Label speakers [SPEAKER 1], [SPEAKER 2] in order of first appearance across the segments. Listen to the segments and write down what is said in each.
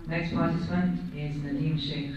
[SPEAKER 1] Next participant is Nadeem Sheikh.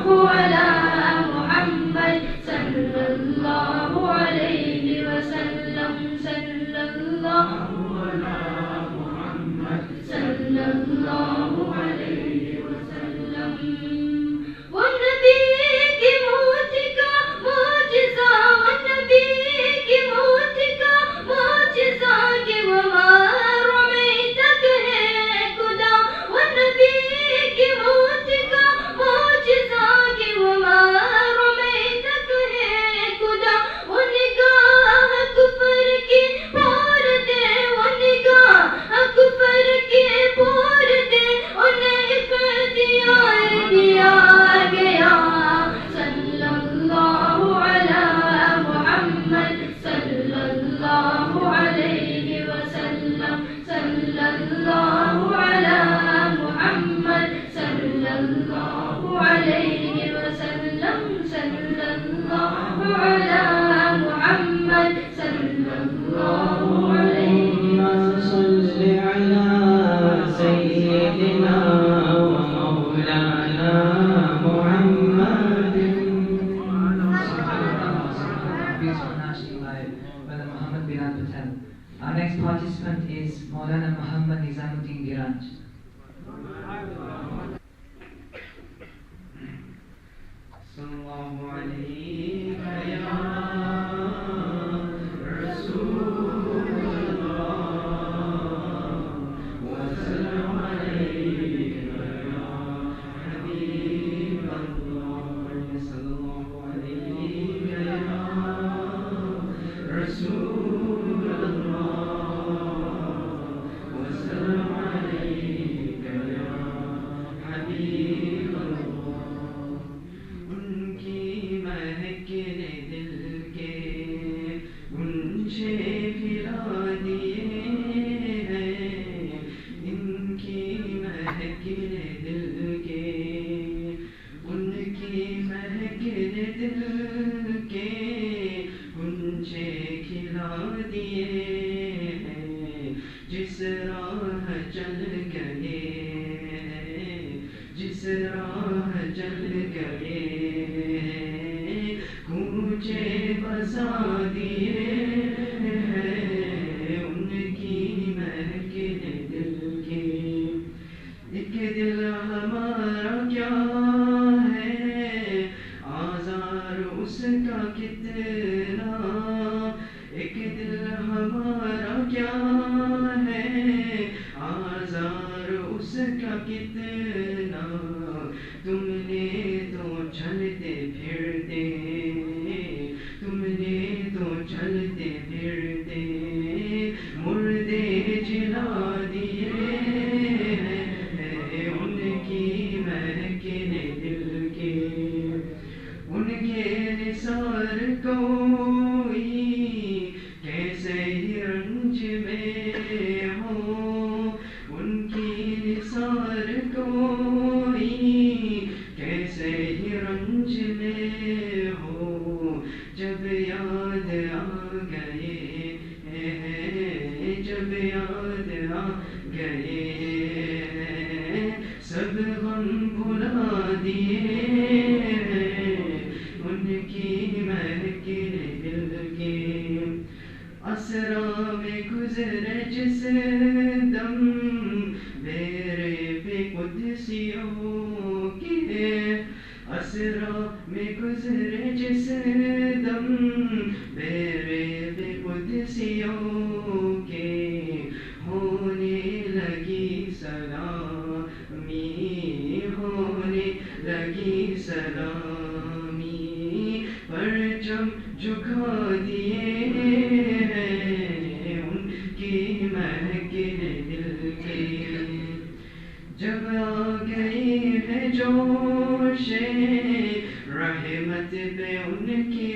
[SPEAKER 2] अला मुहम्मद सल्लल्लाहु अलैहि वसल्लम सल्लल्लाहु अला मुहम्मद सल्लल्लाहु अलैहि वसल्लम। वो नबी की मौत का मौजिज़ा, वो नबी की मौत का मौजिज़ा कि वो मारो में तक है खुदा। वो नबी की मौत का मौजिज़ा कि वो मारो में तक है खुदा। वो निगाह कुफर की पोर दे, वो निगाह कुफर की पोर दे, उन्हें इख्तियार दिया गया। सल्लल्लाहु अला मुहम्मद सल्लल्लाहु अलैहि वसल्लम सल्लल्लाहु अला मुहम्मद सल्लल्लाहु अलैहि वसल्लम सल्लल्लाहु अला मुहम्मद सल्लल्लाहु अलैहि
[SPEAKER 1] Our next participant is Maulana Muhammad Nizamuddin Giranj.
[SPEAKER 3] Sallallahu alayhi ya Rasulullah wa sallam alayka ya Habiballah. Sallallahu alayhi ya Rasulullah wa sallam alayka ya Habiballah. उनकी महकने दिल के गुंजे फिरा दिए हैं, इनकी महकने दिल के, उनकी महकने दिल के गुंजे खिला दिए हैं। जिस राह चल गए हैं, जिस राह चल गए कूचे बसा दिए हैं, उनकी महकने दिल के। एक दिल हमारा क्या है, आज़ार उसका कितना। एक दिल हमारा क्या है, आज़ार उसका कितना। तुमने तो चलते फिरते, तुमने तो चलते फिरते मुर्दे जिला दिए हैं, उनकी महकने दिल के। उनके निसार कोई कैसे रंज में हो, उनकी निसार कोई कैसे रंज में हो। जब याद आ गए हैं, जब याद आ गए हैं, सब गम भुला दिए हैं, उनकी महकने दिल के। असरा में गुजरे जिस दम मेरे बेकुदसियों के, असरा में गुजरे जिस दम मेरे बेकुदसियों के, होने लगी सलामी, होने लगी सलामी। परचम झुका दिए हैं, उनकी महकने दिल के। जब आ गई है जोशे रहमत पे उनकी